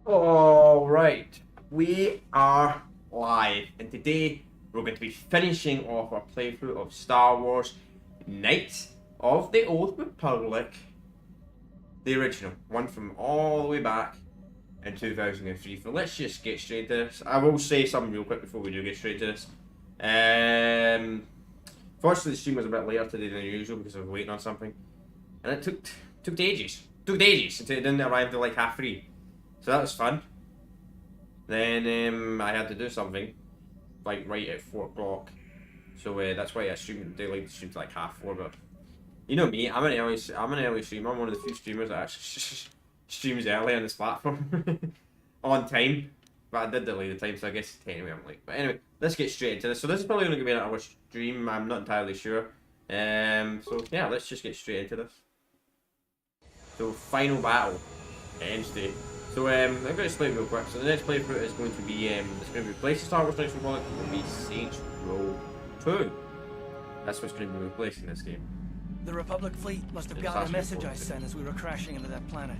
All right, we are live, and today we're going to be finishing off our playthrough of Star Wars Knights of the Old Republic, the original one from all the way back in 2003. So let's just get straight to this. I will say something real quick before we do get straight to this. Fortunately, the stream was a bit later today than usual because I was waiting on something, and it took ages. Took ages until it didn't arrive till like 3:30. So that was fun. Then I had to do something, like right at 4 o'clock. So that's why I streamed. They like to stream to like 4:30. But you know me, I'm an early streamer. I'm one of the few streamers that actually streams early on this platform on time. But I did delay the time, so I guess anyway I'm late. But anyway, let's get straight into this. So this is probably going to be an hour stream. I'm not entirely sure. So yeah, let's just get straight into this. So final battle, end state. So I'm going to explain real quick. So the next playthrough is going to be it's going to replace the Star Wars Knights Republic. It will be Saints Row 2. That's what's going to be replacing this game. The Republic fleet must have gotten a message I sent as we were crashing into that planet.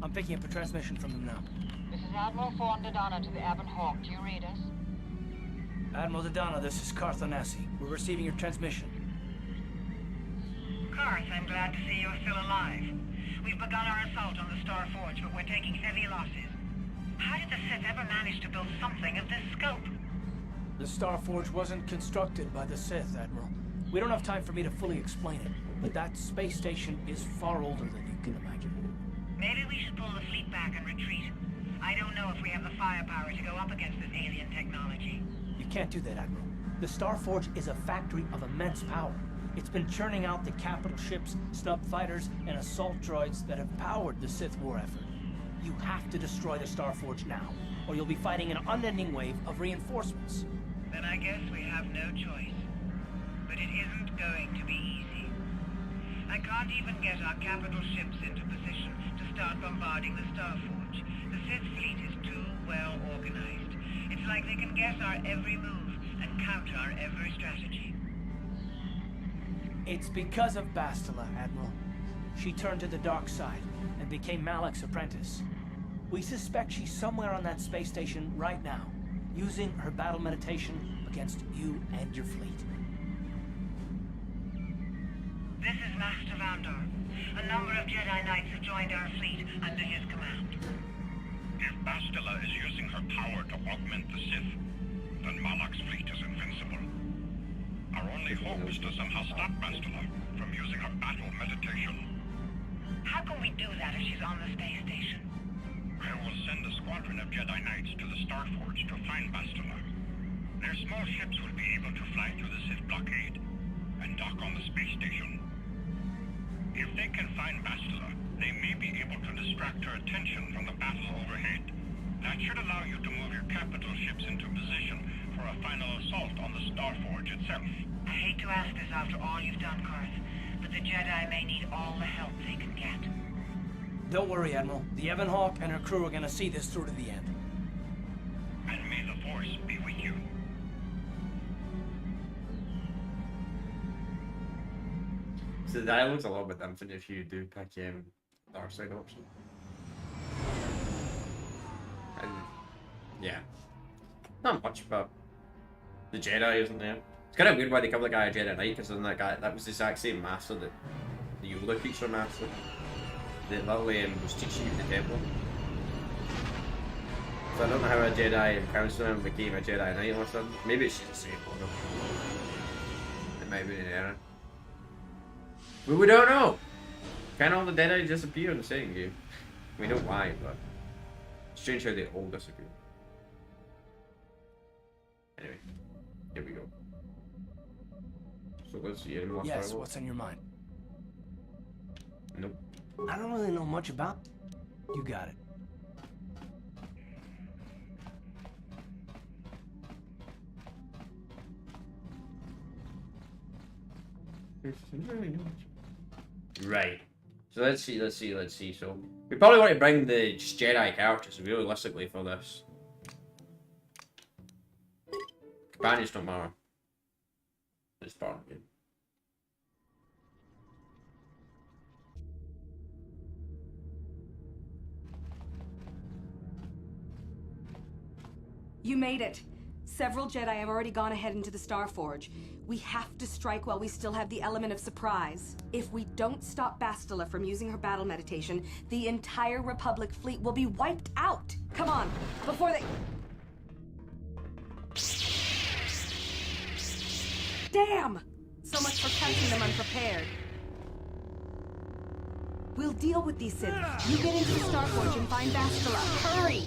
I'm picking up a transmission from them now. This is Admiral Fawn Dodonna to the Avon Hawk. Do you read us? Admiral Dodonna, this is Carth Onasi. We're receiving your transmission. Carth, I'm glad to see you're still alive. We've begun our assault on the Star Forge, but we're taking heavy losses. How did the Sith ever manage to build something of this scope? The Star Forge wasn't constructed by the Sith, Admiral. We don't have time for me to fully explain it, but that space station is far older than you can imagine. Maybe we should pull the fleet back and retreat. I don't know if we have the firepower to go up against this alien technology. You can't do that, Admiral. The Star Forge is a factory of immense power. It's been churning out the capital ships, snub fighters, and assault droids that have powered the Sith war effort. You have to destroy the Star Forge now, or you'll be fighting an unending wave of reinforcements. Then I guess we have no choice. But it isn't going to be easy. I can't even get our capital ships into position to start bombarding the Star Forge. The Sith fleet is too well organized. It's like they can guess our every move and counter our every strategy. It's because of Bastila, Admiral. She turned to the dark side and became Malak's apprentice. We suspect she's somewhere on that space station right now, using her battle meditation against you and your fleet. This is Master Vandar. A number of Jedi Knights have joined our fleet under his command. If Bastila is using her power to augment the Sith, then Malak's fleet is invincible. Our only hope is to somehow stop Bastila from using her battle meditation. How can we do that if she's on the space station? I will send a squadron of Jedi Knights to the Star Forge to find Bastila. Their small ships will be able to fly through the Sith blockade and dock on the space station. If they can find Bastila, they may be able to distract her attention from the battle overhead. That should allow you to move your capital ships into position for a final assault on the Star Forge itself. I hate to ask this after all you've done, Carth, but the Jedi may need all the help they can get. Don't worry, Admiral. The Avon Hawk and her crew are gonna see this through to the end. And may the Force be with you. So the dialogue's a little bit different if you do pick dark side option. And yeah, not much, but the Jedi isn't there. It's kind of weird why they call the guy a Jedi Knight, because then that was the exact same master that the Yoda creature master that literally was teaching you the temple. So I don't know how a Jedi councilman became a Jedi Knight all of a sudden. Maybe it's just the same one. It might be an error. But we don't know. Can all the Jedi disappear in the second game? We know why, but strange how they all disappear. Anyway, here we go. So let's see. Any more Yes, fireworks? what's on your mind? Nope. I don't really know much about. You got it. Right. So let's see. So we probably want to bring the Jedi characters realistically for this. Companions don't matter. It's part of the game. You made it. Several Jedi have already gone ahead into the Starforge. We have to strike while we still have the element of surprise. If we don't stop Bastila from using her battle meditation, the entire Republic fleet will be wiped out. Come on, before they... Damn! So much for catching them unprepared. We'll deal with these Sith. You get into the Starforge and find Bastila. Hurry!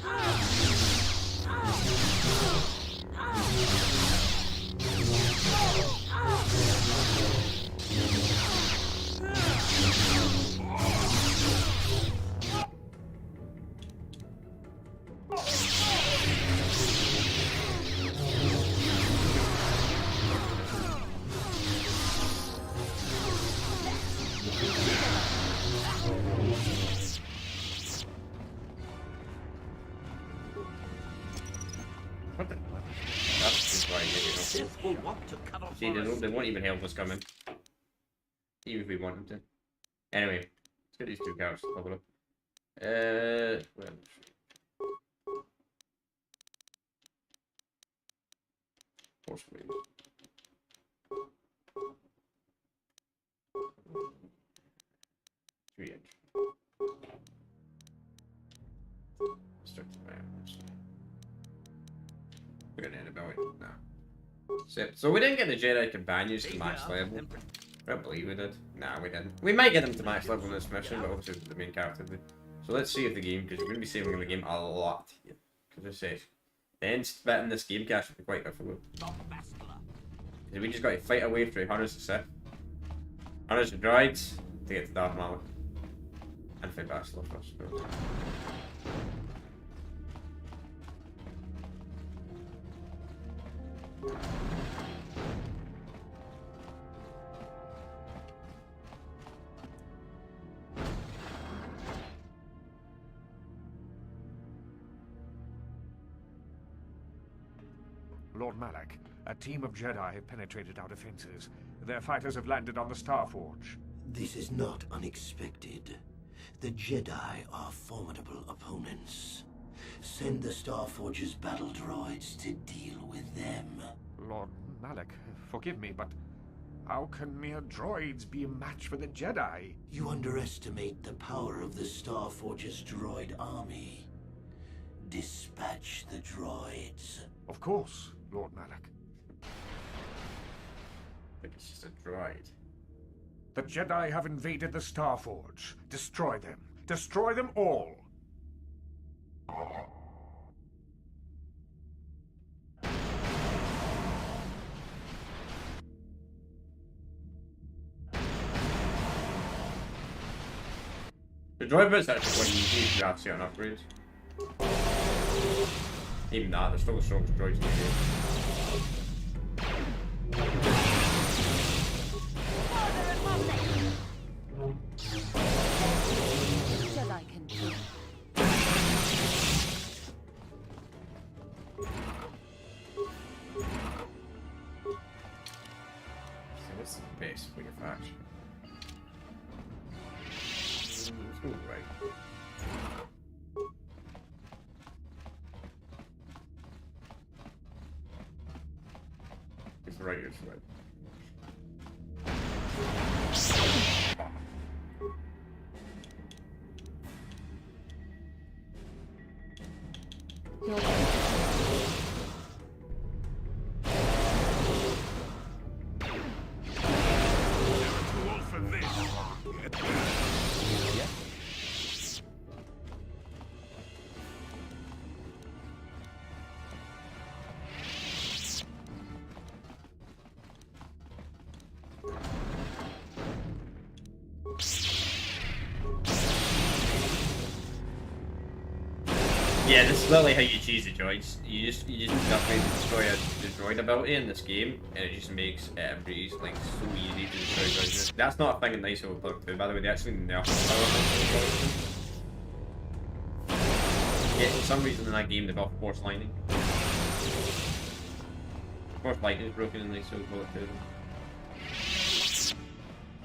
What the? That's just why I get, you know. Sith will want to cover See, for us. they won't even help us coming. Even if we want them to. Anyway, let's get these two characters to level up. Well, Force Wave. Three inch. Start to we're gonna end about it. No. So we didn't get the Jedi companions to max level. I don't believe we did. Nah, we didn't. We might get them to max level in this mission, but obviously the main character did. So let's see if the game, because we're going to be saving the game a lot here. Because it says, the end bit in this game cache will be quite difficult. Because we just got to fight our way through hundreds of Sith, hundreds of droids to get to Darth Maul. And fight Bastila first. Lord Malak, a team of Jedi have penetrated our defenses. Their fighters have landed on the Starforge. This is not unexpected. The Jedi are formidable opponents. Send the Starforge's battle droids to deal with them. Lord Malak, forgive me, but how can mere droids be a match for the Jedi? You underestimate the power of the Starforge's droid army. Dispatch the droids. Of course, Lord Malak. I think it's just a droid. The Jedi have invaded the Starforge. Destroy them. Destroy them all. The droid bit's actually quite easy if you have certain upgrades. Even that, there's still the strongest droids in the game. Jedi can do. So what's the base for your faction? Let's go right. It's right, it's right. Yeah, this is literally how you choose the droids. You just upgrade to destroy the droid ability in this game, and it just makes it a breeze, like so easy to destroy droids. That's not a thing in Nice Overclock 2, by the way. They actually nerfed the power. Yeah, for some reason in that game they've got Force Lightning. Force Lightning is broken in Nice Overclock 2.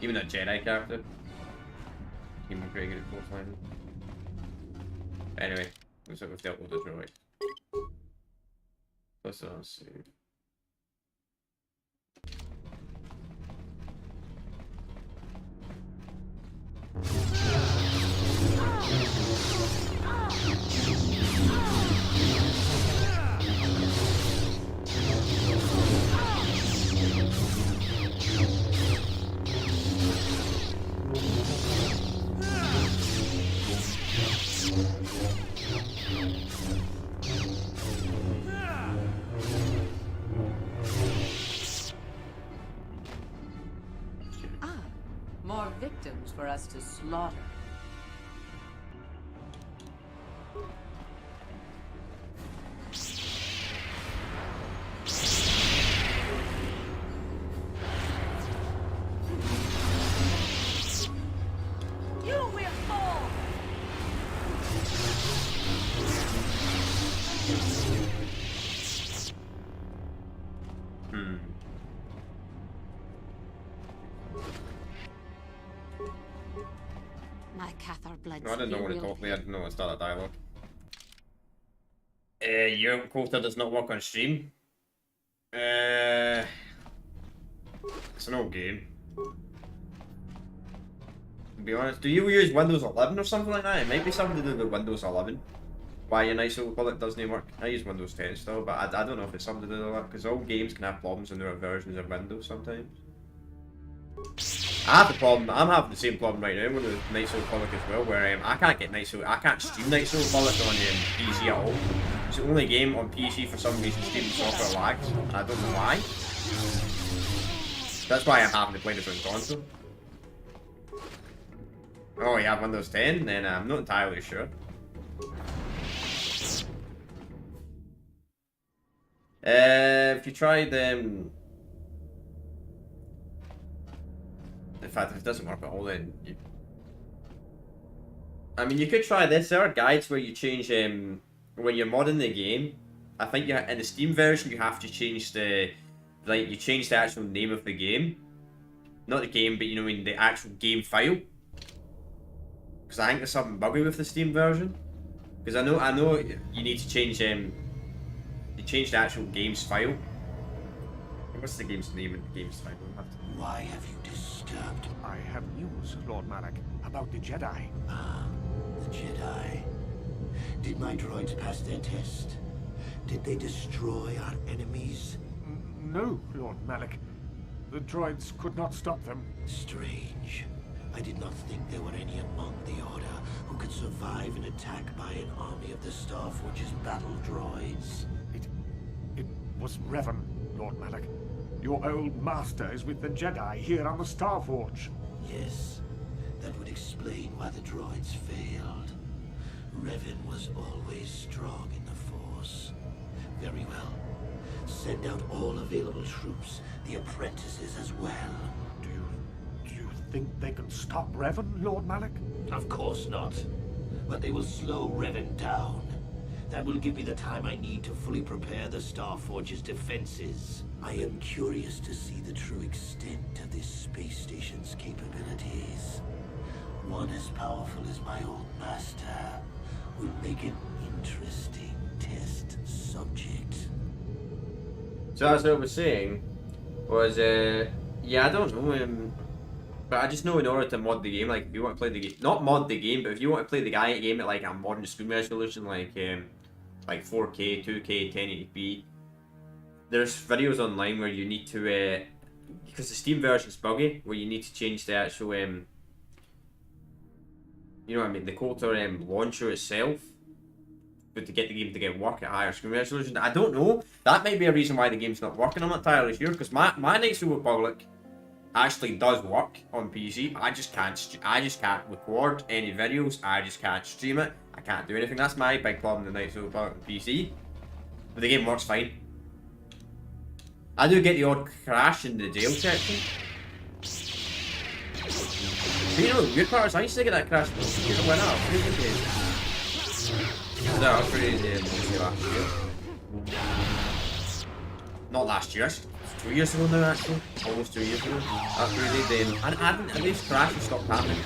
Even a Jedi character. He'd be pretty good at Force Lightning. Anyway. Looks like we've dealt with the droid. Plus I'll see. More victims for us to slaughter. You will fall! My Cathar blood. No, I didn't know when to talk there. I didn't know when to start that dialogue. Your quota does not work on stream. It's an old game. To be honest, do you use Windows 11 or something like that? It might be something to do with Windows 11. Why your nice little bullet doesn't work. I use Windows 10 still, but I don't know if it's something to do with that, because all games can have problems in their versions of Windows sometimes. I have the problem. I'm having the same problem right now with the Night Soul Republic as well, where I can't get I can't stream Night Soul Republic on PC at all. It's the only game on PC for some reason streaming software lags, and I don't know why. That's why I'm having to play this on console. Oh, you have Windows 10? Then I'm not entirely sure. If you tried in fact, if it doesn't work at all, then I mean, you could try this. There are guides where you change when you're modding the game. I think you in the Steam version you have to change the you change the actual name of the game, not the game, but you know, in the actual game file. Because I think there's something buggy with the Steam version. Because I know you need to change you change the actual game's file. What's the game's name in the game's file? Why have you disturbed? I have news, Lord Malak, about the Jedi. Ah, the Jedi. Did my droids pass their test? Did they destroy our enemies? No, Lord Malak. The droids could not stop them. Strange. I did not think there were any among the Order who could survive an attack by an army of the Starforge's battle droids. It was Revan, Lord Malak. Your old master is with the Jedi here on the Starforge. Yes, that would explain why the droids failed. Revan was always strong in the Force. Very well. Send out all available troops, the apprentices as well. Do you think they can stop Revan, Lord Malak? Of course not. But they will slow Revan down. That will give me the time I need to fully prepare the Starforge's defenses. I am curious to see the true extent of this space station's capabilities. One as powerful as my old master would make an interesting test subject. So as I was saying, was yeah, I don't know, but I just know in order to mod the game, like if you want to play the game, not mod the game, but if you want to play the game at like a modern screen resolution, like 4K, 2K, 1080p, there's videos online where you need to, because the Steam version's buggy, where you need to change the actual, you know what I mean, the KOTOR launcher itself, but to get the game to get work at higher screen resolution. I don't know. That might be a reason why the game's not working. I'm not entirely sure, because my Knights of the Republic actually does work on PC. I just can't record any videos. I just can't stream it. I can't do anything. That's my big problem with Knights of the Republic on PC. But the game works fine. I do get the odd crash in the jail section. But you know the weird part is I used to get that crash when it went out. No, I was pretty last year. Not last year, 2 years ago now actually. Almost 2 years ago. That's crazy. And these crashes stopped happening.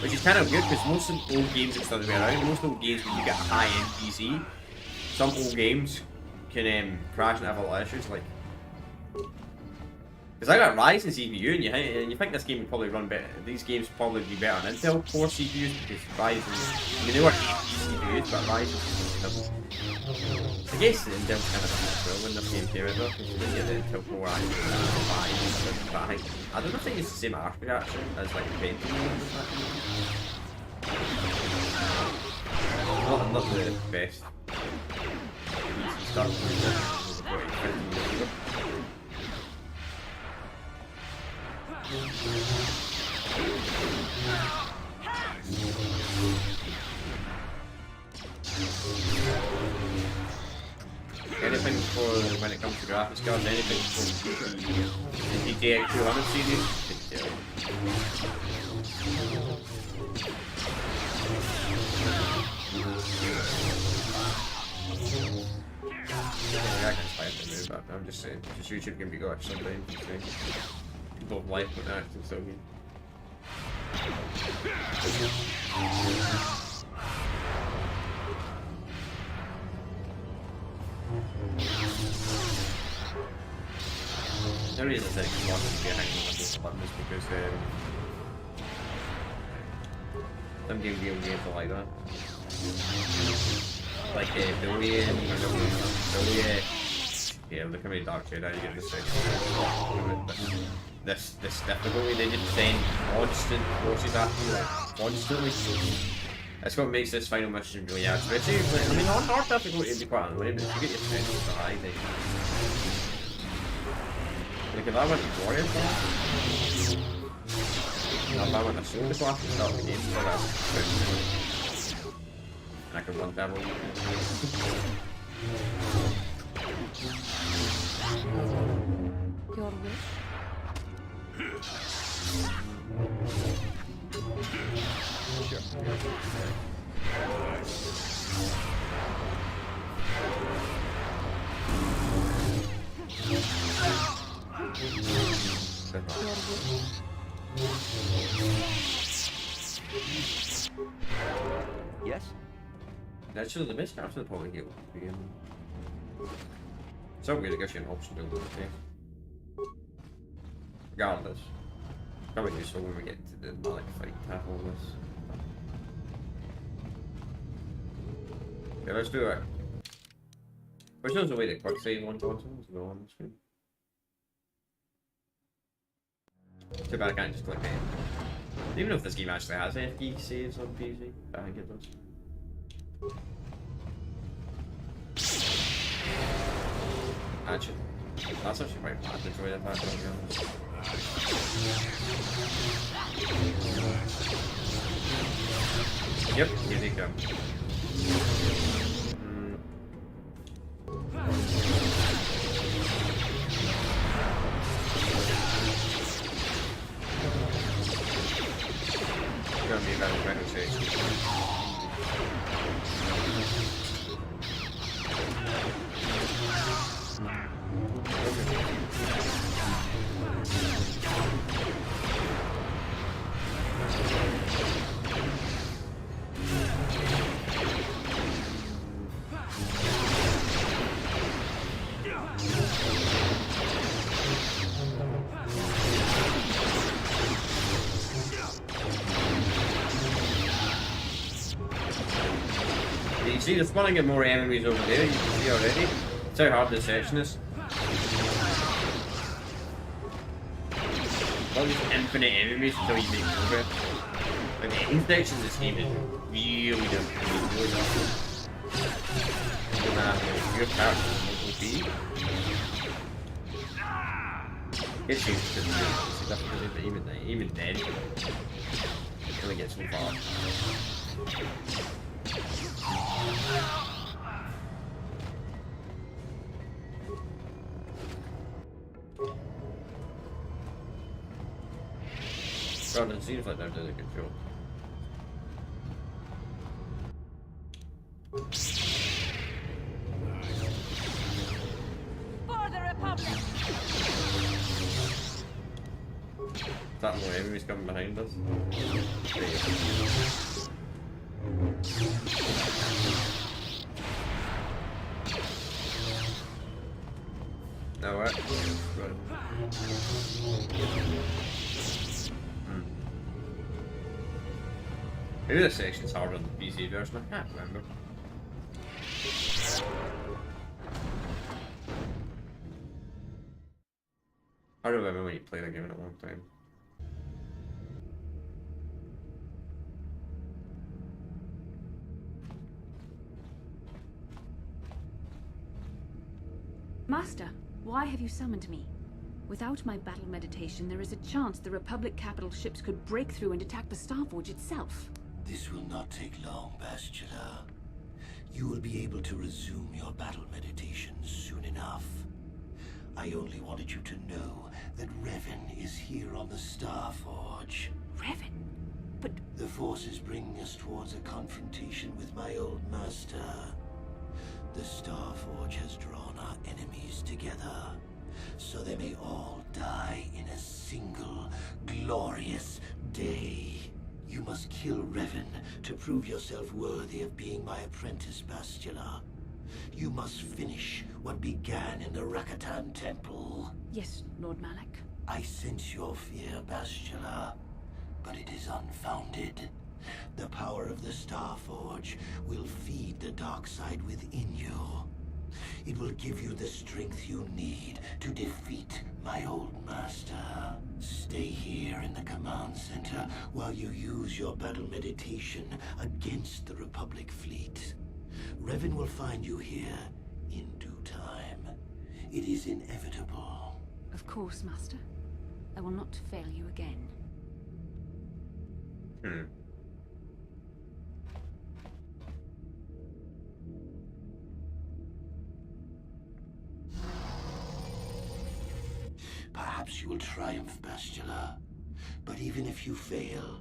Which is kind of weird because most old games are still around. Most old games when you get a high-end PC, some old games can crash and have a lot of issues, like. Because I got Ryzen CPU, and you think this game would probably run better. These games would probably be better on Intel Core CPUs because Ryzen. I mean, they were CPUs, but Ryzen. I guess the Intel's kind of done as well when this game came out, though, because you didn't get the Intel Core i5. But I don't think it's the same architecture as like the Pentium. Not the best. Stuff anything for when it comes to graphics cards, anything from the GTX 200 series. Yeah, I can find the move, but I'm just saying, just YouTube can be good sometimes. People have life with that, so good. The reason I said Xbox is behind on this button is because some games are like that. Like Billion, yeah, look how many Dark Jedi you get this thing. This difficulty, they just send constant forces after you, like, constantly. That's what makes this final mission really hard. Especially, I mean, on hard difficulty it'd be quite annoying, but if you get your strength so high, then... Like, if I went to Warrior class, if I went to Super class and start the game, so that's and I could run devil. Your wish? Yes? That's just the best cards in the probably get to begin. So weird, I guess you an option to do it. Regardless. Probably useful when we get to the Malik fight to have all this. Okay, let's do it. Which one's the way to quick save one console? Go on the screen. Too bad I can't just click it. Even if this game actually has FD saves on PC, I think it does. Actually, that's actually quite bad the way that to be honest. Yep, here they go. It's gonna be about a You see, there's spawning of more enemies over there, you can see already. That's how hard this section is. All these infinite enemies until you make progress. Like the end section of this game is really difficult. Really difficult. Your character is OP. It's used to difficulty, but even then, it only gets so far. God, it seems like they're doing a good job. For the Republic! Is that more enemies coming behind us? That works. Good. Maybe this section's harder on the PC version, I can't remember. I don't remember when you played the game in a long time. Master, why have you summoned me? Without my battle meditation, there is a chance the Republic capital ships could break through and attack the Starforge itself. This will not take long, Bastila. You will be able to resume your battle meditation soon enough. I only wanted you to know that Revan is here on the Starforge. Revan? But... The Force is bringing us towards a confrontation with my old master. The Starforge has drawn our enemies together, so they may all die in a single, glorious day. You must kill Revan to prove yourself worthy of being my apprentice, Bastila. You must finish what began in the Rakatan Temple. Yes, Lord Malak. I sense your fear, Bastila, but it is unfounded. The power of the Starforge will feed the dark side within you. It will give you the strength you need to defeat my old master. Stay here in the command center while you use your battle meditation against the Republic fleet. Revan will find you here in due time. It is inevitable. Of course, Master. I will not fail you again. Perhaps you will triumph, Bastila. But even if you fail,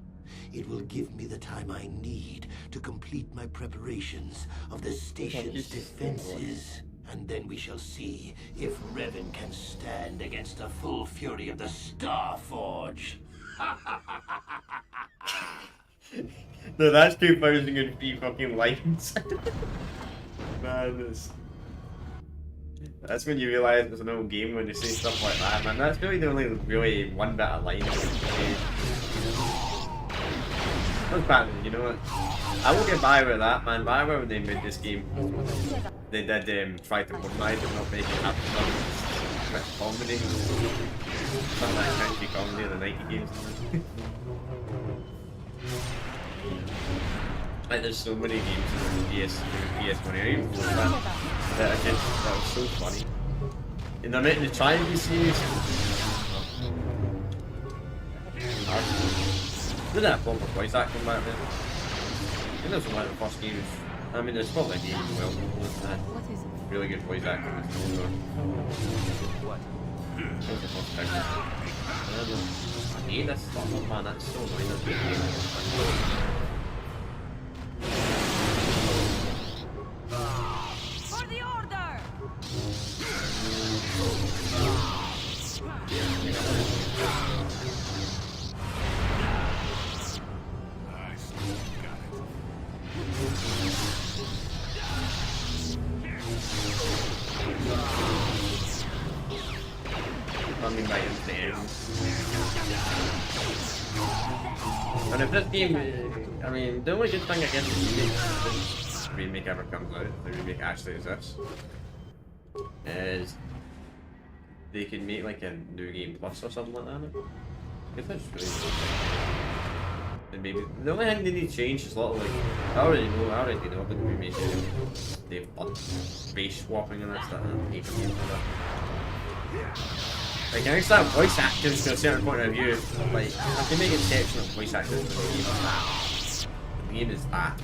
it will give me the time I need to complete my preparations of the station's defenses. And then we shall see if Revan can stand against the full fury of the Starforge. No, that's 2,003 fucking lines. Man, that's when you realise there's an old game when you say stuff like that, man. That's really the only really one bit of lines. That's bad, you know what? I will get BioWare that, man. BioWare, when they made this game, they did try to modernize it, not make it happen with comedy. Some like country comedy in the 90 games. Like, there's so many games in the PS1 area that was so funny. And they're making the Triangle series. Did that proper voice acting back then? I think that was one of the first games. I mean, there's probably a game as well. What is it? Really good voice acting. What? That was the first time. I hate this stuff, man. That's so annoying. That's good game. For the order! Coming by his stairs. And if this game, I mean, the only good thing I guess if this remake ever comes out, the remake actually exists, is they can make like a new game plus or something like that. Because that's really cool. And maybe the only thing they need to change is a lot of like, I already know about the remake. They've done face swapping and that stuff. And I hate games like that. Like, I understand voice actors to a certain point of view. Like, I can make exceptional voice actors for the game. The game is that.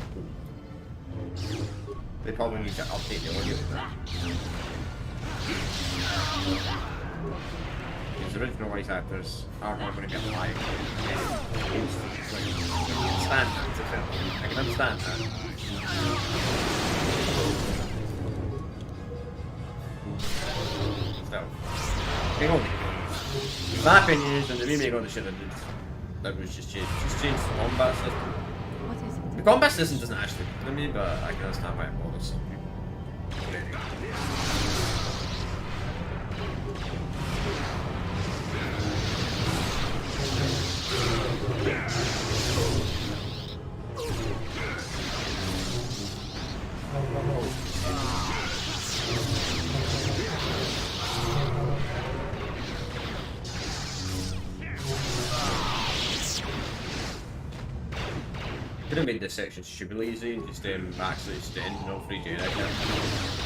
They probably need to update the audio with that. Because the original voice actors are not going to get live. I can understand that. So, my opinion is that the remake on the shit that was just changed the combat system. What is it? The combat system doesn't actually bother me, but I can understand why it bothers some people. Could have made this section stupidly easy and just actually staying no free Jedi here.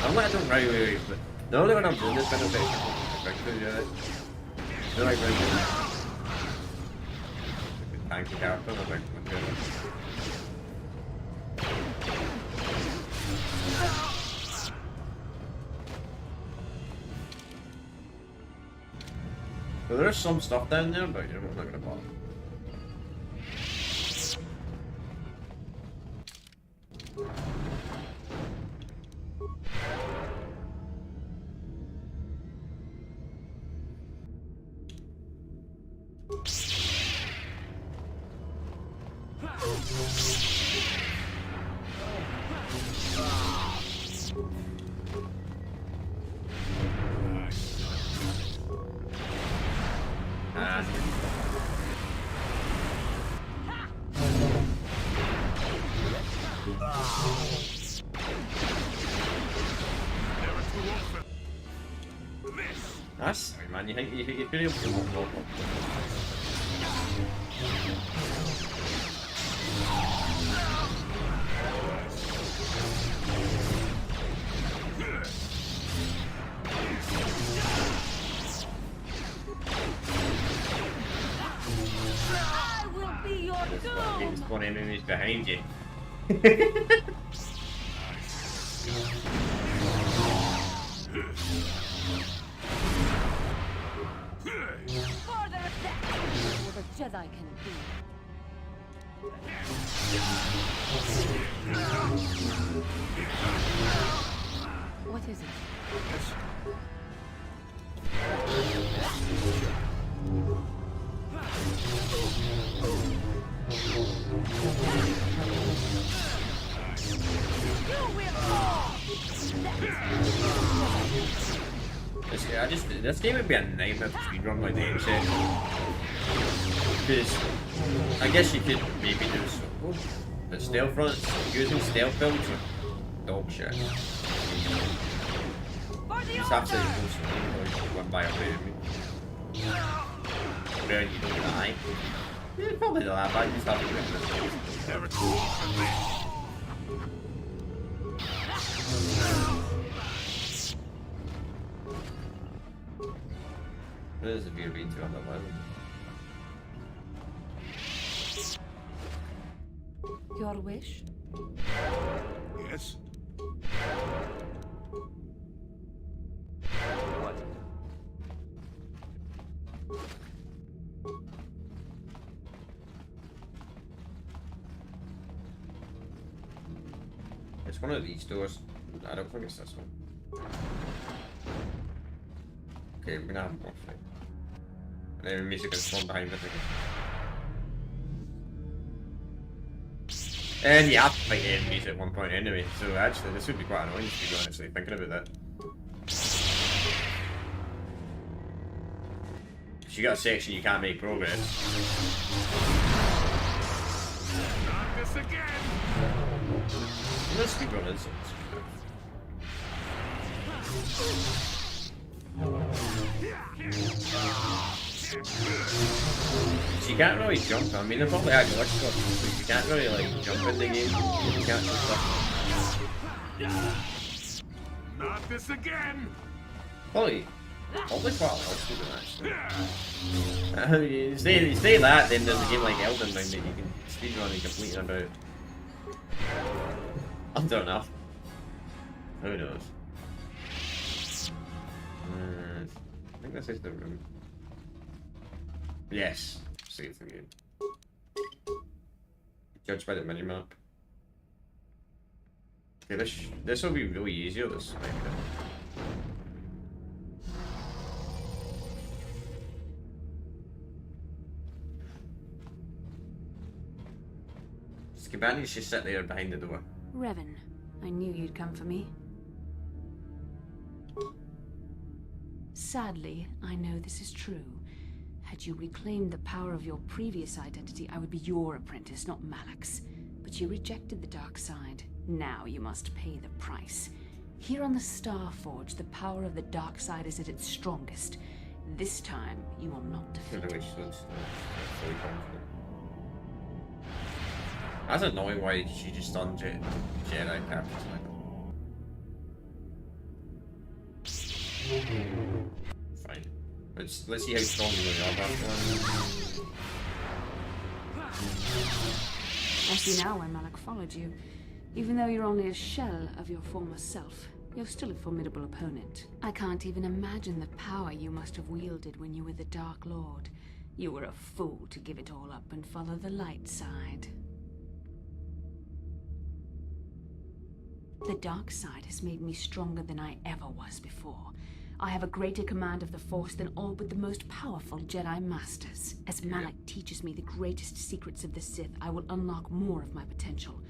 I'm like, I don't really, but normally when I'm doing this kind of thing, I do it. They're like very good. Tanky character, I'm like, okay. Well, there is some stuff down there, but you know, I'm not gonna bother. That's right, man. You think you're pretty able to walk up. I will be your doom! There's one enemies behind you. Further attack! All the Jedi can do. What is it? This game would be a nightmare to speedrun like the MSEC. Because I guess you could maybe do so. But stealth runs, using stealth builds are dog shit. You just have to go slowly, one by a way. Then you don't die. Yeah, probably not that bad, you just have to do it. There's a VB2 on the level. Your wish? Yes? What? It's one of these doors. I don't think it's this one. Okay, we're gonna have more fight. And then music is one behind us again. And you have to fight enemies at one point anyway, so actually this would be quite annoying if you go honestly thinking about that. Because you got a section you can't make progress. Not this again! Let's be honest. So you can't really jump. I mean, they're probably had glitch stuff, but you can't really like jump in the game. You can't do stuff. Not this again! Probably quite a lot of them actually. You say that, then there's a game like Elden Ring that you can speedrun and complete in about. I don't know. Who knows? I think this is the room. Yes, save the game. Judged by the minimap. Okay, this will be really easy. This like, Skibani's just sit there behind the door. Revan, I knew you'd come for me. Sadly, I know this is true. Had you reclaimed the power of your previous identity, I would be your apprentice, not Malak's. But you rejected the dark side. Now you must pay the price. Here on the Starforge, the power of the dark side is at its strongest. This time, you will not defeat Really, it. she's fully confident. That's annoying why she just done Jedi captains like fine. Let's see how strong you really are after I see now why Malak followed you. Even though you're only a shell of your former self, you're still a formidable opponent. I can't even imagine the power you must have wielded when you were the Dark Lord. You were a fool to give it all up and follow the light side. The dark side has made me stronger than I ever was before. I have a greater command of the Force than all but the most powerful Jedi Masters. As Malak teaches me the greatest secrets of the Sith, I will unlock more of my potential.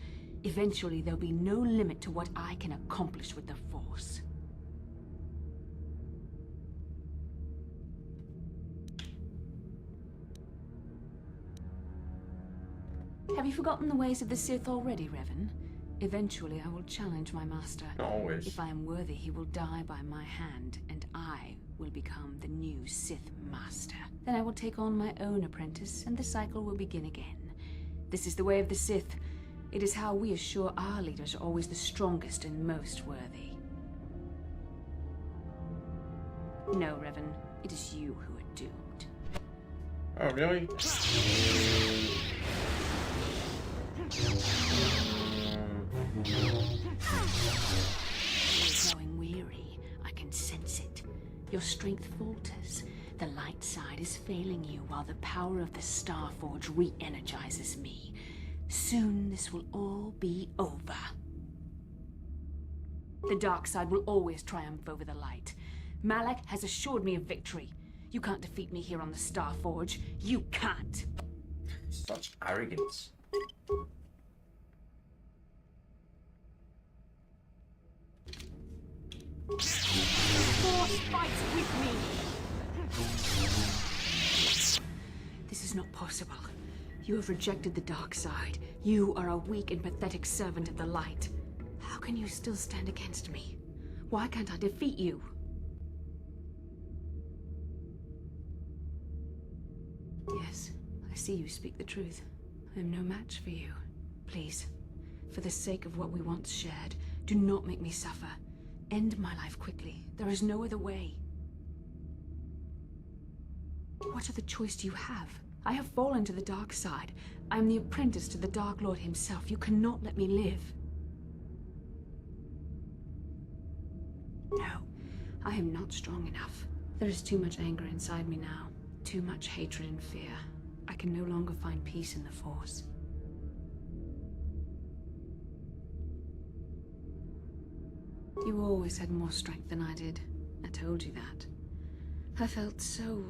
Eventually, there'll be no limit to what I can accomplish with the Force. Have you forgotten the ways of the Sith already, Revan? Eventually, I will challenge my master. Not always. If I am worthy, he will die by my hand, and I will become the new Sith Master. Then I will take on my own apprentice, and the cycle will begin again. This is the way of the Sith. It is how we assure our leaders are always the strongest and most worthy. No, Revan. It is you who are doomed. Oh, really? You're growing weary. I can sense it. Your strength falters. The light side is failing you while the power of the Starforge re-energizes me. Soon this will all be over. The dark side will always triumph over the light. Malak has assured me of victory. You can't defeat me here on the Starforge. You can't. Such arrogance. Force fights with me. This is not possible. You have rejected the dark side. You are a weak and pathetic servant of the light. How can you still stand against me? Why can't I defeat you? Yes, I see you speak the truth. I am no match for you. Please, for the sake of what we once shared, do not make me suffer. End my life quickly. There is no other way. What other choice do you have? I have fallen to the dark side. I am the apprentice to the Dark Lord himself. You cannot let me live. No, I am not strong enough. There is too much anger inside me now. Too much hatred and fear. I can no longer find peace in the Force. You always had more strength than I did. I told you that. I felt so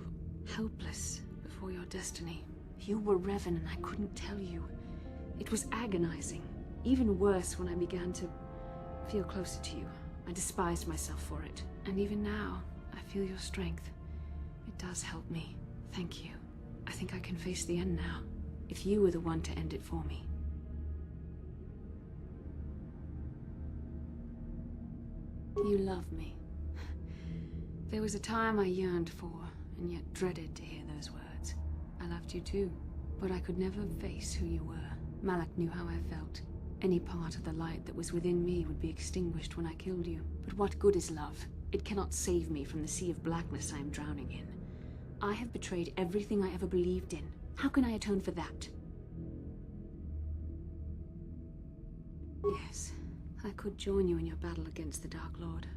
helpless before your destiny. You were Revan and I couldn't tell you. It was agonizing. Even worse when I began to feel closer to you. I despised myself for it. And even now, I feel your strength. It does help me. Thank you. I think I can face the end now. If you were the one to end it for me. You love me. There was a time I yearned for, and yet dreaded to hear those words. I loved you too, but I could never face who you were. Malak knew how I felt. Any part of the light that was within me would be extinguished when I killed you. But what good is love? It cannot save me from the sea of blackness I am drowning in. I have betrayed everything I ever believed in. How can I atone for that? Yes, I could join you in your battle against the Dark Lord.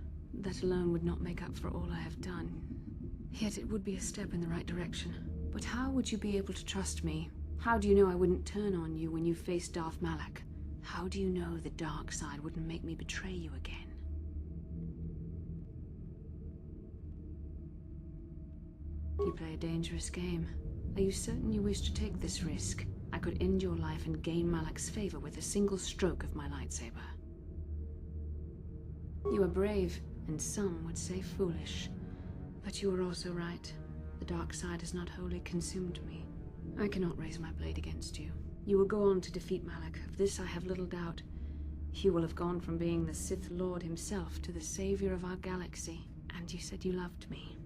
That alone would not make up for all I have done. Yet it would be a step in the right direction. But how would you be able to trust me? How do you know I wouldn't turn on you when you faced Darth Malak? How do you know the dark side wouldn't make me betray you again? You play a dangerous game. Are you certain you wish to take this risk? I could end your life and gain Malak's favor with a single stroke of my lightsaber. You are brave, and some would say foolish. But you are also right. The dark side has not wholly consumed me. I cannot raise my blade against you. You will go on to defeat Malak. Of this I have little doubt. You will have gone from being the Sith Lord himself to the savior of our galaxy. And you said you loved me.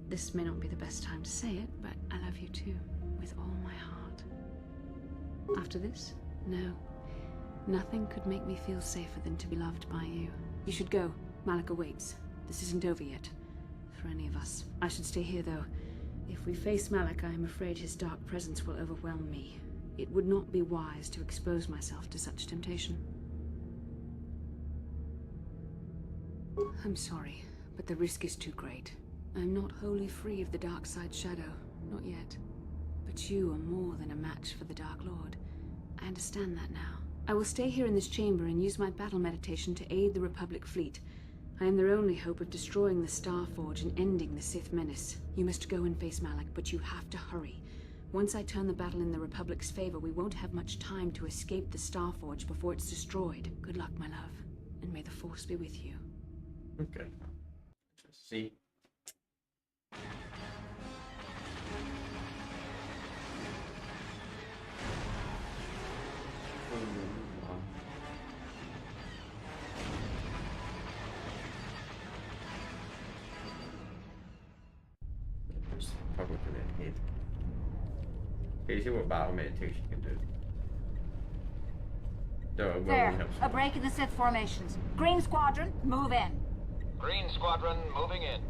This may not be the best time to say it, but I love you too, with all my heart. After this? No. Nothing could make me feel safer than to be loved by you. You should go. Malak awaits. This isn't over yet. For any of us. I should stay here, though. If we face Malak, I am afraid his dark presence will overwhelm me. It would not be wise to expose myself to such temptation. I'm sorry, but the risk is too great. I'm not wholly free of the dark side shadow. Not yet. But you are more than a match for the Dark Lord. I understand that now. I will stay here in this chamber and use my battle meditation to aid the Republic fleet. I am their only hope of destroying the Starforge and ending the Sith menace. You must go and face Malak, but you have to hurry. Once I turn the battle in the Republic's favor, we won't have much time to escape the Starforge before it's destroyed. Good luck, my love, and may the Force be with you. Okay. Let's see. Probably to the head. Okay, see what battle meditation can do. No, it will There, help a break in the Sith formations. Green Squadron, move in. Green Squadron moving in.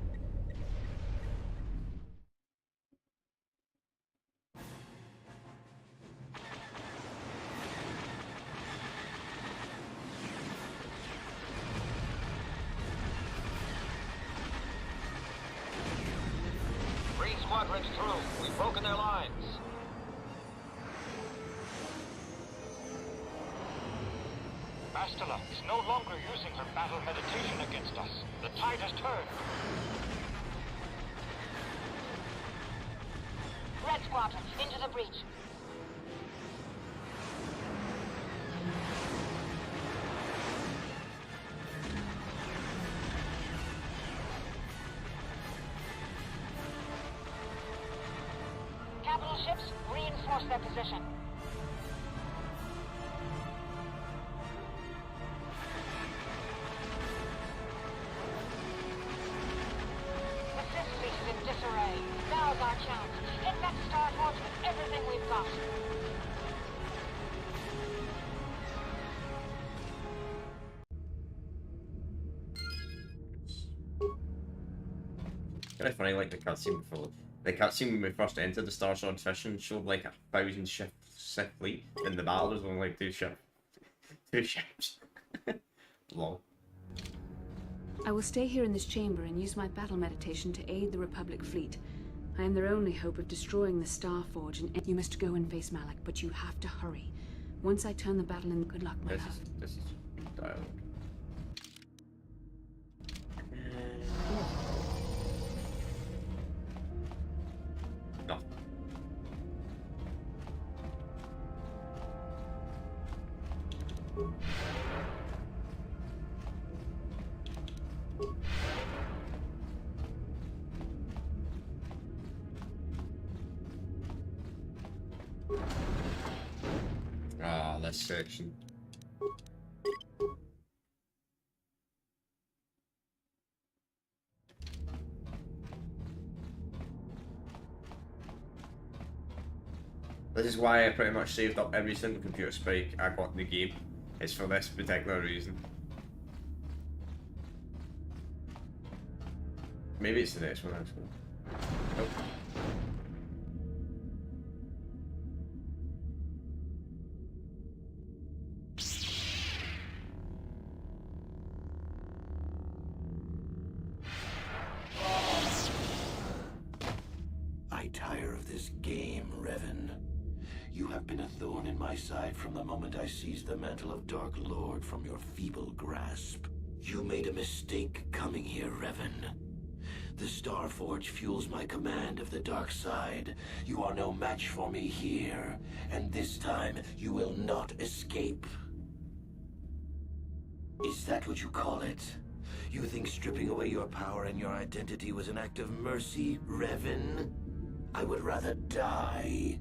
Green Squadron's through. We've broken their lines. Bastila is no longer using her battle meditation against us. The tide has turned. Red Squadron, into the breach. Capital ships, reinforce their position. The Sith fleet is in disarray. Now's our chance. Hit that Starforge with everything we've got. Kind of funny, like the cutscene before. The cutscene when we first entered the Star Sword session showed like 1,000 ship Sith fleet, and the battle was only like two ships. Long. I will stay here in this chamber and use my battle meditation to aid the Republic fleet. I am their only hope of destroying the Starforge, and you must go and face Malak, but you have to hurry. Once I turn the battle in, good luck, my love. This is dialogue. No. Ah, this section. This is why I pretty much saved up every single computer spike I got in the game. It's for this particular reason. Maybe it's the next one actually. Nope. I tire of this game, Revan. You have been a thorn in my side from the moment I seized the mantle of Dark Lord from your feeble grasp. You made a mistake coming here, Revan. The Starforge fuels my command of the dark side. You are no match for me here, and this time you will not escape. Is that what you call it? You think stripping away your power and your identity was an act of mercy, Revan? I would rather die.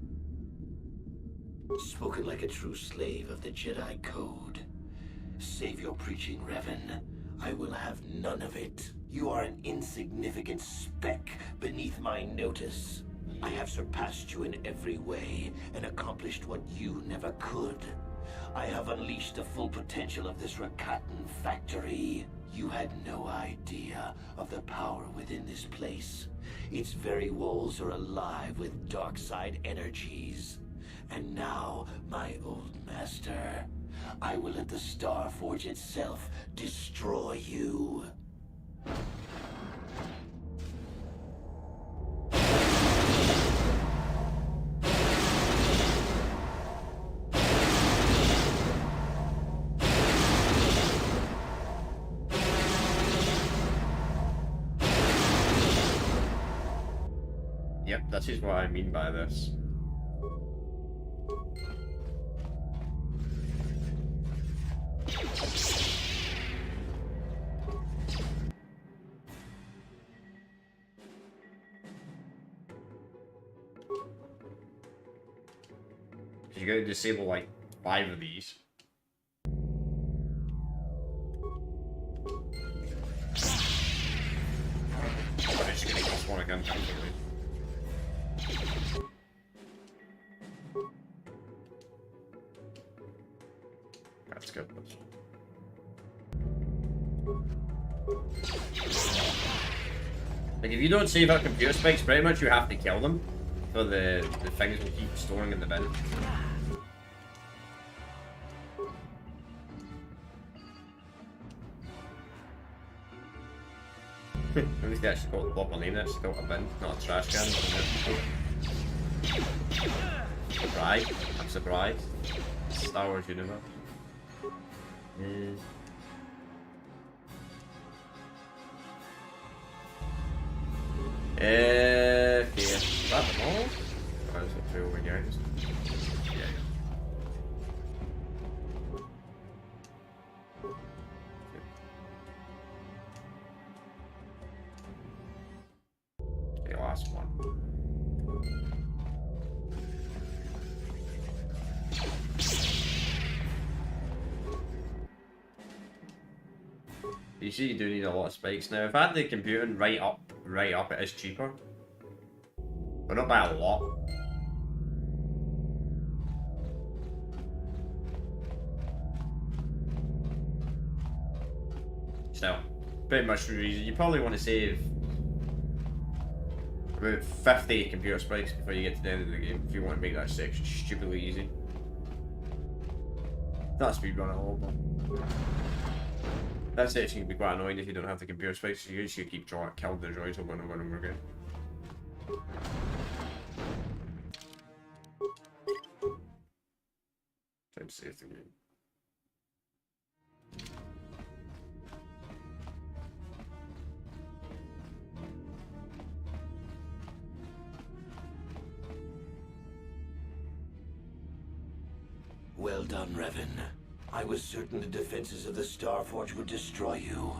Spoken like a true slave of the Jedi Code. Save your preaching, Revan. I will have none of it. You are an insignificant speck beneath my notice. I have surpassed you in every way and accomplished what you never could. I have unleashed the full potential of this Rakatan factory. You had no idea of the power within this place. Its very walls are alive with dark side energies. And now, my old master, I will let the Star Forge itself destroy you. Yep, that is what I mean by this. You gotta disable like 5 of these. I'm just gonna cost one again, basically. Let's go. Like, if you don't save out computer spikes, pretty much you have to kill them for the things will keep storing in the bin. At least they actually got the proper name, it's got a bin, not a trash can. Surprise. I'm surprised. Star Wars universe. Okay. Is that them all? Or is it 2 over here? Yeah. Okay, last one. You see, you do need a lot of spikes. Now, if I had the computing right up, it is cheaper. But not by a lot. Still, pretty much reason. You probably want to save about 50 computer spikes before you get to the end of the game if you want to make that section stupidly easy. Not speedrun at all, but that section can be quite annoying if you don't have the computer spikes. So you just keep trying to kill the droids over and over and over again. Time to save the game. Well done, Revan. I was certain the defenses of the Star Forge would destroy you.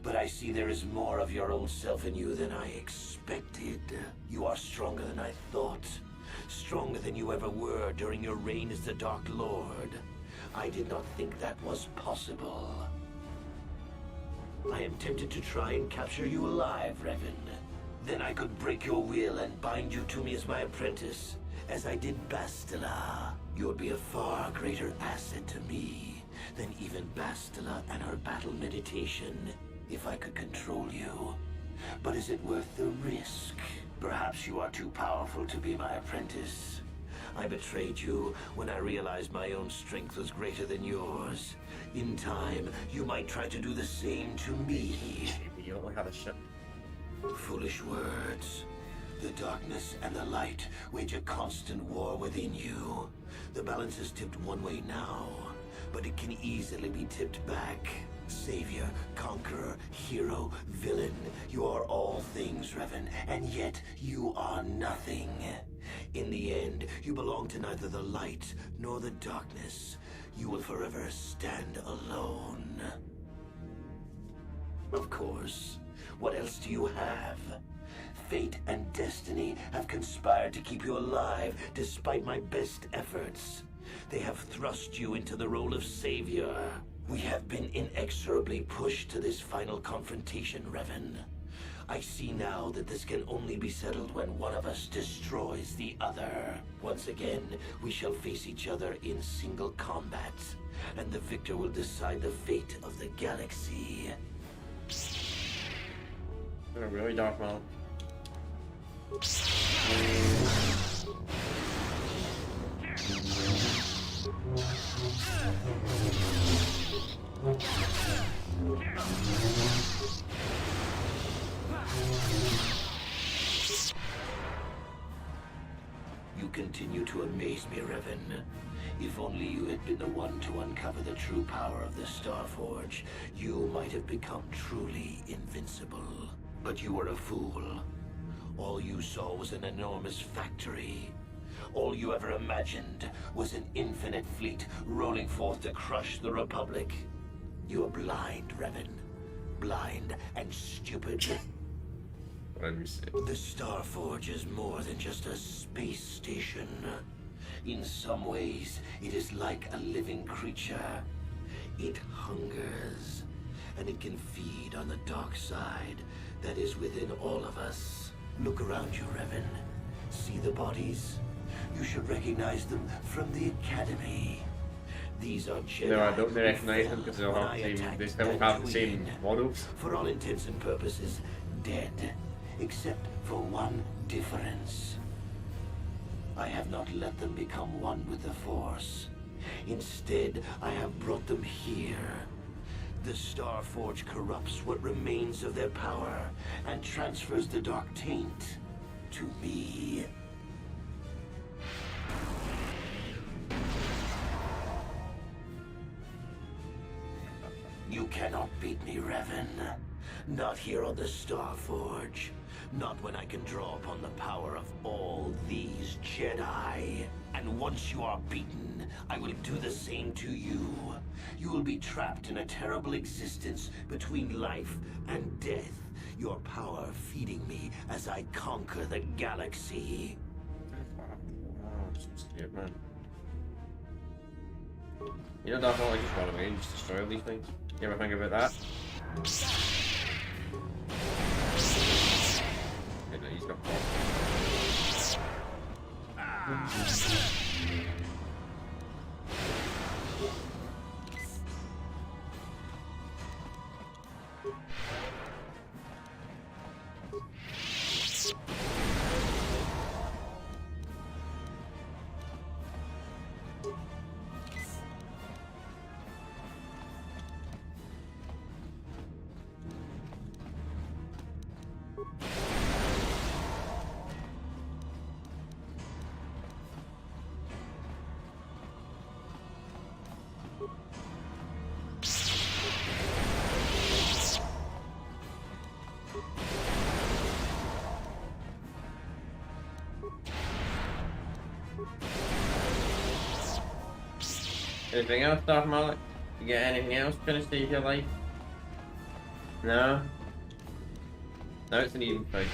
But I see there is more of your old self in you than I expected. You are stronger than I thought. Stronger than you ever were during your reign as the Dark Lord. I did not think that was possible. I am tempted to try and capture you alive, Revan. Then I could break your will and bind you to me as my apprentice, as I did Bastila. You would be a far greater asset to me than even Bastila and her battle meditation, if I could control you. But is it worth the risk? Perhaps you are too powerful to be my apprentice. I betrayed you when I realized my own strength was greater than yours. In time, you might try to do the same to me. You don't have a ship. Foolish words. The darkness and the light wage a constant war within you. The balance is tipped one way now, but it can easily be tipped back. Savior, conqueror, hero, villain. You are all things, Revan, and yet you are nothing. In the end, you belong to neither the light nor the darkness. You will forever stand alone. Of course. What else do you have? Fate and destiny have conspired to keep you alive despite my best efforts. They have thrust you into the role of savior. We have been inexorably pushed to this final confrontation, Revan. I see now that this can only be settled when one of us destroys the other. Once again, we shall face each other in single combat, and the victor will decide the fate of the galaxy. They're really dark, man. You continue to amaze me, Revan. If only you had been the one to uncover the true power of the Starforge, you might have become truly invincible. But you were a fool. All you saw was an enormous factory. All you ever imagined was an infinite fleet rolling forth to crush the Republic. You are blind, Revan. Blind and stupid. What did we say? The Starforge is more than just a space station. In some ways, it is like a living creature. It hungers, and it can feed on the dark side that is within all of us. Look around you, Revan. See the bodies? You should recognize them from the Academy. These are Jedi. No, I don't recognize them because they all have the same. They still have the same models. For all intents and purposes, dead, except for one difference. I have not let them become one with the Force. Instead, I have brought them here. The Starforge corrupts what remains of their power and transfers the dark taint to me. You cannot beat me, Revan. Not here on the Starforge. Not when I can draw upon the power of all these Jedi. And once you are beaten, I will do the same to you. You will be trapped in a terrible existence between life and death. Your power feeding me as I conquer the galaxy. Man. You know, Darth Maul, I just run away and just destroy all these things. You ever think about that? Okay, no, he's got anything else, Darth Malik? You get anything else gonna save your life? No? No, it's an even fight.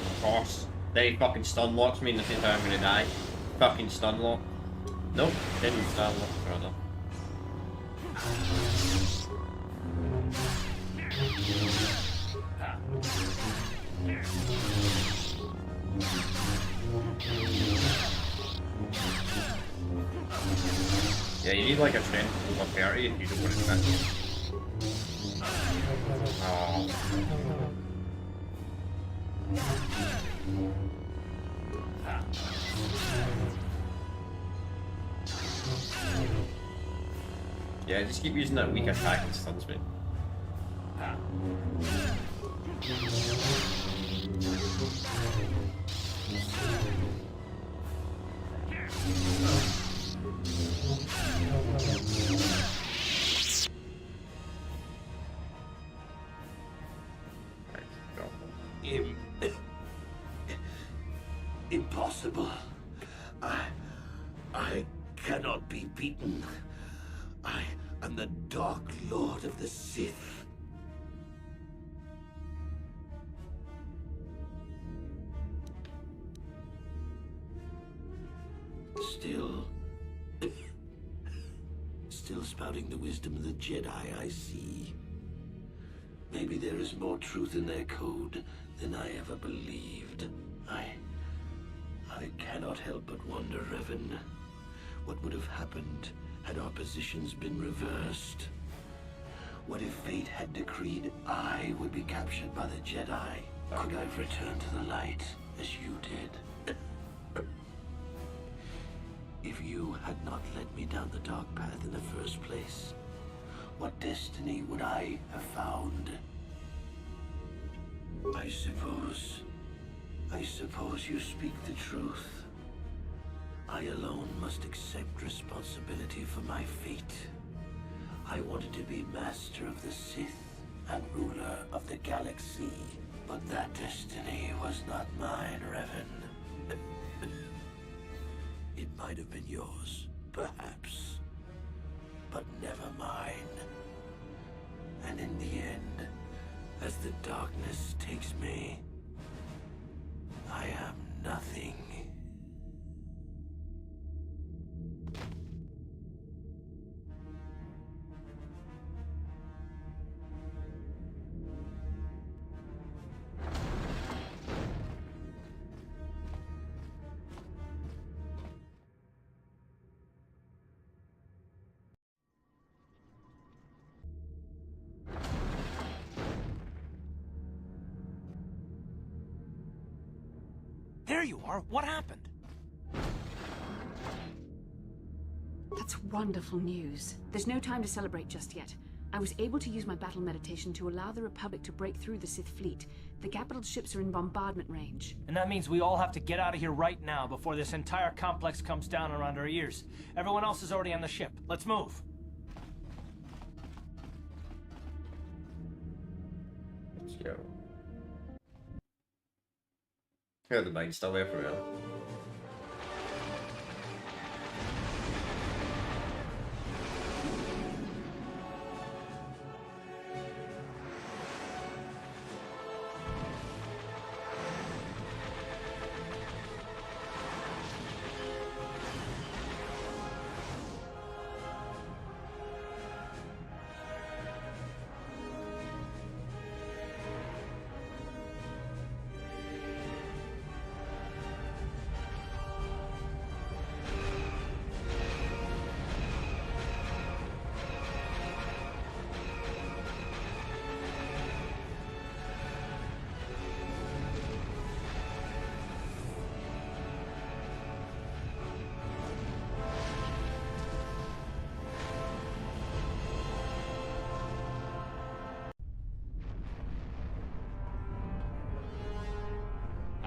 Of course. They fucking stun locks me and this is how I'm gonna die. Fucking stun lock. Nope, didn't stun lock, fair enough. Yeah, you need like a strength of 30 if you don't want to spend. Oh. Yeah, just keep using that weak attack and stuns me. Impossible. I cannot be beaten. I am the Dark Lord of the Sith. Still spouting the wisdom of the Jedi, I see. Maybe there is more truth in their code than I ever believed. I cannot help but wonder, Revan, what would have happened had our positions been reversed? What if fate had decreed I would be captured by the Jedi? Could I have returned to the light as you did? If you had not led me down the dark path in the first place, what destiny would I have found? I suppose you speak the truth. I alone must accept responsibility for my fate. I wanted to be master of the Sith and ruler of the galaxy, but that destiny was not mine, Revan. It might have been yours, perhaps, but never mine. And in the end, as the darkness takes me, I am nothing. There you are. What happened? That's wonderful news. There's no time to celebrate just yet. I was able to use my battle meditation to allow the Republic to break through the Sith fleet. The capital ships are in bombardment range. And that means we all have to get out of here right now before this entire complex comes down around our ears. Everyone else is already on the ship. Let's move. Let's go. Yeah, the mine still there for real.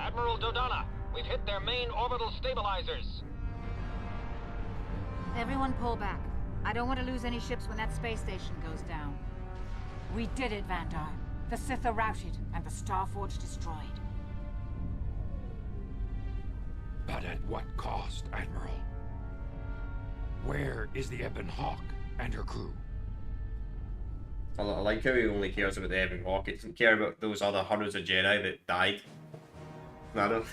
Admiral Dodonna, we've hit their main orbital stabilizers. Everyone pull back. I don't want to lose any ships when that space station goes down. We did it, Vandar. The Sith are routed, and the Starforge destroyed. But at what cost, Admiral? Where is the Ebon Hawk and her crew? I like how he only cares about the Ebon Hawk. He doesn't care about those other hundreds of Jedi that died. I don't.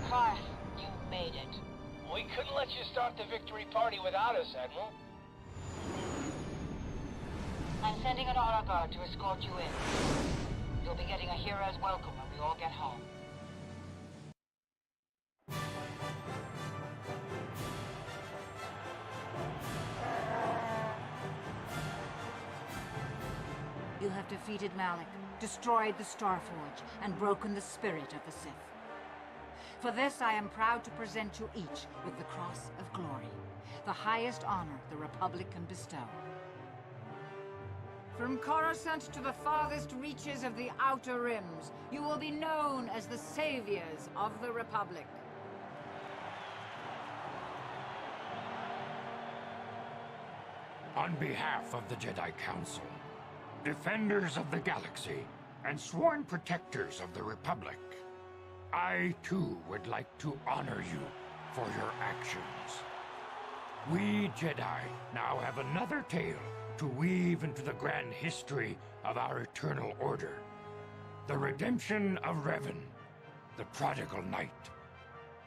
Carth, you made it. We couldn't let you start the victory party without us, Admiral. I'm sending an honor guard to escort you in. You'll be getting a hero's welcome when we all get home. You have defeated Malak, destroyed the Starforge, and broken the spirit of the Sith. For this, I am proud to present you each with the Cross of Glory, the highest honor the Republic can bestow. From Coruscant to the farthest reaches of the Outer Rims, you will be known as the saviors of the Republic. On behalf of the Jedi Council, defenders of the galaxy, and sworn protectors of the Republic, I too would like to honor you for your actions. We Jedi now have another tale to weave into the grand history of our eternal order. The redemption of Revan, the prodigal knight.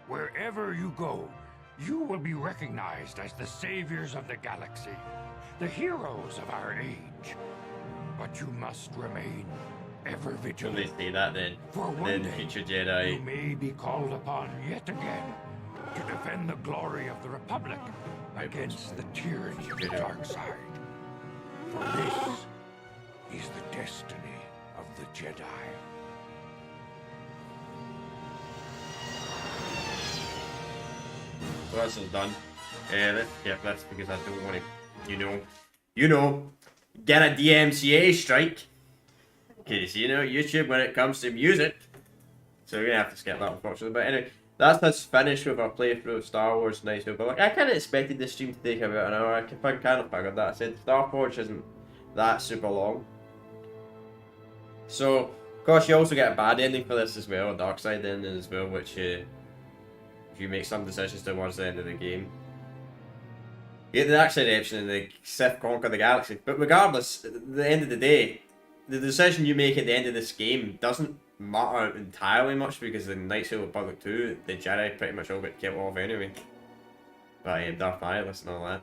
Wherever you go, you will be recognized as the saviors of the galaxy, the heroes of our age. But you must remain ever vigilant. When they say that, then For one then day, future Jedi. you may be called upon yet again to defend the glory of the Republic against the tyranny of the dark side. For this is the destiny of the Jedi. So this is done. Let's skip this because I don't want to, you know, get a DMCA strike. Because, YouTube when it comes to music. So we're going to have to skip that, unfortunately. But anyway, that's us finished with our playthrough of Star Wars Knights of the Republic. I kind of expected this stream to take about an hour. I kind of figured that. I said Starforge isn't that super long. So, of course, you also get a bad ending for this as well, a dark side ending as well, which if you make some decisions towards the end of the game, you get the dark side option and the Sith conquer the galaxy. But regardless, at the end of the day, the decision you make at the end of this game doesn't matter entirely much because in Knights of the Republic 2, the Jedi pretty much all get killed off anyway. By Darth Nihilus and all that.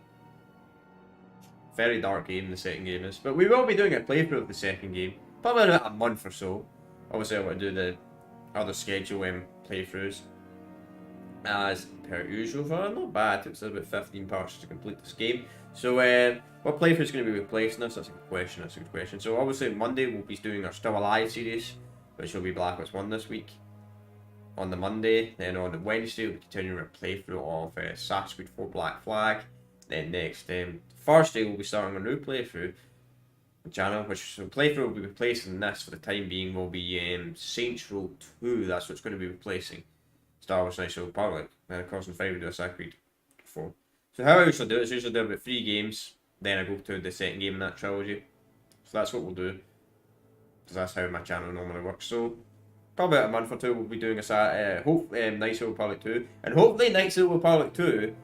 Very dark game the second game is. But we will be doing a playthrough of the second game. Probably in about a month or so. Obviously I want to do the other schedule playthroughs. As per usual, for not bad. It was about 15 parts to complete this game. So what playthrough is going to be replacing this? That's a good question. That's a good question. So obviously Monday we'll be doing our Still Alive series, which will be Black Ops 1 this week. On the Monday, then on the Wednesday we'll be continuing our playthrough of Assassin's Creed 4 Black Flag. Then next Thursday we'll be starting a new playthrough channel, which the playthrough will be replacing this for the time being. Will be Saints Row 2. That's what's going to be replacing Star Wars Knights of the Republic. And of course on Friday we do Assassin's Creed 4. So how I usually do it is usually do about 3 games, then I go to the second game in that trilogy. So that's what we'll do, because that's how my channel normally works. So probably about a month or two we'll be doing Knights of the Republic 2, and hopefully Knights of the Republic 2,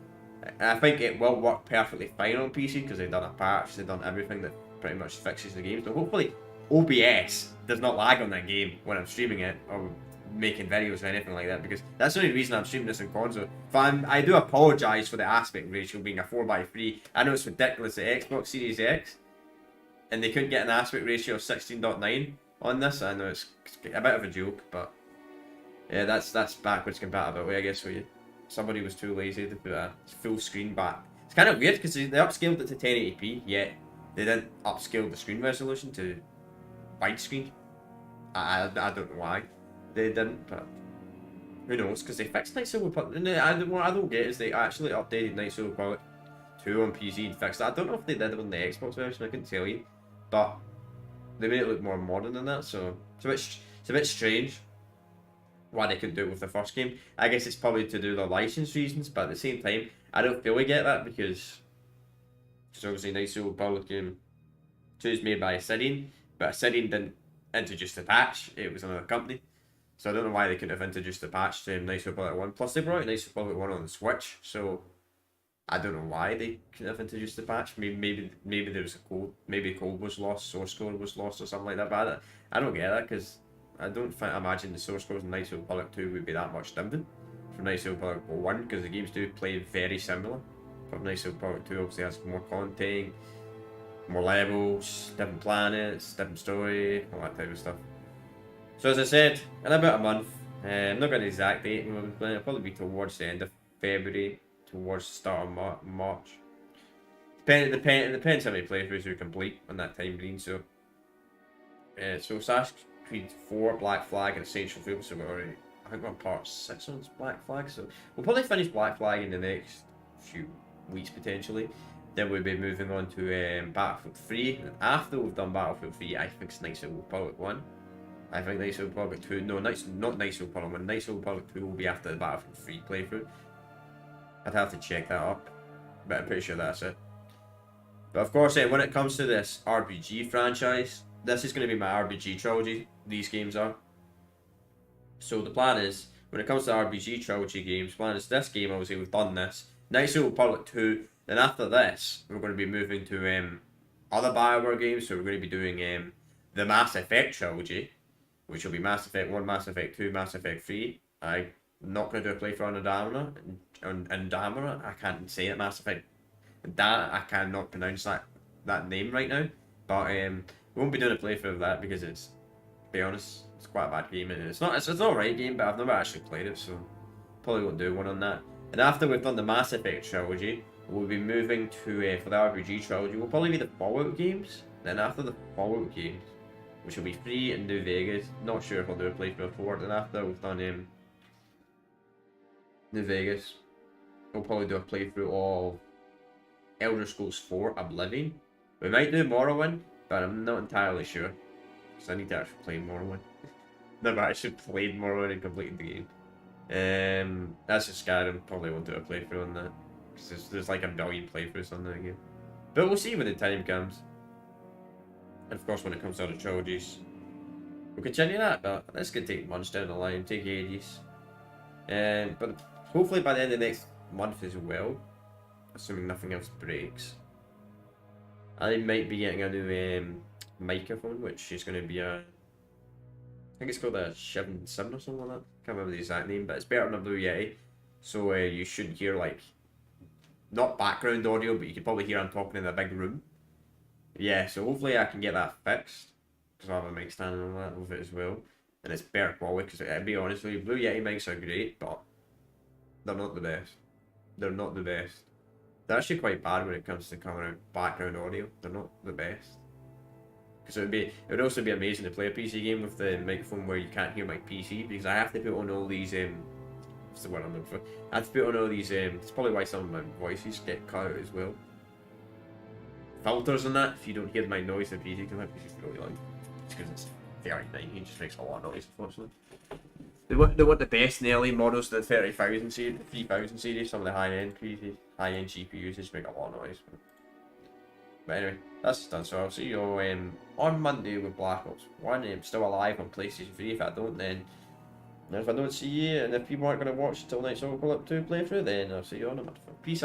I think it will work perfectly fine on PC because they've done a patch, they've done everything that pretty much fixes the game. So hopefully OBS does not lag on that game when I'm streaming it or making videos or anything like that, because that's the only reason I'm streaming this in console. I do apologise for the aspect ratio being a 4:3. I know it's ridiculous, the Xbox Series X, and they couldn't get an aspect ratio of 16:9 on this. I know it's a bit of a joke, but yeah, that's backwards compatibility, I guess, for you. Somebody was too lazy to put a full screen back. It's kind of weird because they upscaled it to 1080p, yet they didn't upscale the screen resolution to widescreen. I don't know why they didn't, but who knows? Because they fixed Knights of the Republic. What I don't get is they actually updated Knights of the Republic 2 on PC and fixed it. I don't know if they did it on the Xbox version. I couldn't tell you, but they made it look more modern than that. So it's a bit strange why they couldn't do it with the first game. I guess it's probably to do with the license reasons, but at the same time, I don't fully get that because obviously Knights of the Republic 2 is made by Obsidian, but Obsidian didn't introduce the patch. It was another company. So I don't know why they couldn't have introduced the patch to Knights of the Republic 1. Plus they brought out Knights of the Republic 1 on the Switch, so I don't know why they couldn't have introduced the patch. Maybe there was a code. Maybe code was lost, source code was lost or something like that. But I don't get that because I don't imagine the source code in Knights of the Republic 2 would be that much different from Knights of the Republic 1, because the games do play very similar. But Knights of the Republic 2 obviously has more content, more levels, different planets, different story, all that type of stuff. So as I said, in about a month, I'm not got an exact date, it'll probably be towards the end of February, towards the start of March. It depends how many playthroughs we complete on that time being. So Assassin's Creed 4, Black Flag, and Essential Field, so I think we're on part 6 on Black Flag, so we'll probably finish Black Flag in the next few weeks potentially. Then we'll be moving on to Battlefield 3. And after we've done Battlefield 3, I think it's Knights of the Old Republic 1. I think Knights of the Republic 2. No, not Knights of the Republic 1. Knights of the Republic 2 will be after the Battlefield 3 playthrough. I'd have to check that up, but I'm pretty sure that's it. But of course, when it comes to this RPG franchise, this is going to be my RPG trilogy. These games are. So the plan is, when it comes to RPG trilogy games, plan is this game, obviously we've done this. Knights of the Republic 2. Then after this, we're going to be moving to other BioWare games. So we're going to be doing the Mass Effect trilogy, which will be Mass Effect 1, Mass Effect 2, Mass Effect 3. I'm not going to do a playthrough on Andamara. I can't say it, Mass Effect. I cannot pronounce that name right now. But we won't be doing a playthrough of that because it's, to be honest, it's quite a bad game. And it's an alright game, but I've never actually played it, so probably won't do one on that. And after we've done the Mass Effect trilogy, we'll be moving to, for the RPG trilogy, will probably be the Fallout games. Then after the Fallout games, which will be free in New Vegas, not sure if I'll do a playthrough for it. Then after we've done New Vegas, we'll probably do a playthrough of Elder Scrolls 4 Oblivion. We might do Morrowind, but I'm not entirely sure, because I need to actually play Morrowind. Never actually played Morrowind and completed the game. That's just Skyrim, probably won't do a playthrough on that. There's like a billion playthroughs on that game. But we'll see when the time comes. And of course when it comes to other trilogies, we'll continue that, but this could take months down the line, take ages. But hopefully by the end of next month as well, assuming nothing else breaks, I might be getting a new microphone, which is going to be I think it's called a 7 or something like that. Can't remember the exact name, but it's better than a Blue Yeti. So you should hear like, not background audio, but you could probably hear I'm talking in a big room. Yeah, so hopefully I can get that fixed, because I have a mic stand and all that with it as well. And it's better quality, because I'll be honest with you, Blue Yeti mics are great, but they're not the best. They're not the best. They're actually quite bad when it comes to coming out background audio. They're not the best. Because it would also be amazing to play a PC game with the microphone where you can't hear my PC, because I have to put on all these what's the word I'm looking for? I have to put on all these it's probably why some of my voices get cut out as well. Filters and that, if you don't hear my noise in PC, because my PC is really loud. It's because it's 39, it just makes a lot of noise, unfortunately. They want the best in the early models, the 30,000 series, the 3000 series, some of the high-end high-end GPUs just make a lot of noise. But anyway, that's done, so I'll see you all on Monday with Black Ops 1. I'm still alive on PlayStation 3. If I don't, then if I don't see you, and if people aren't going to watch till Knights of the Old Republic 2 playthrough, then I'll see you on a month. Peace out.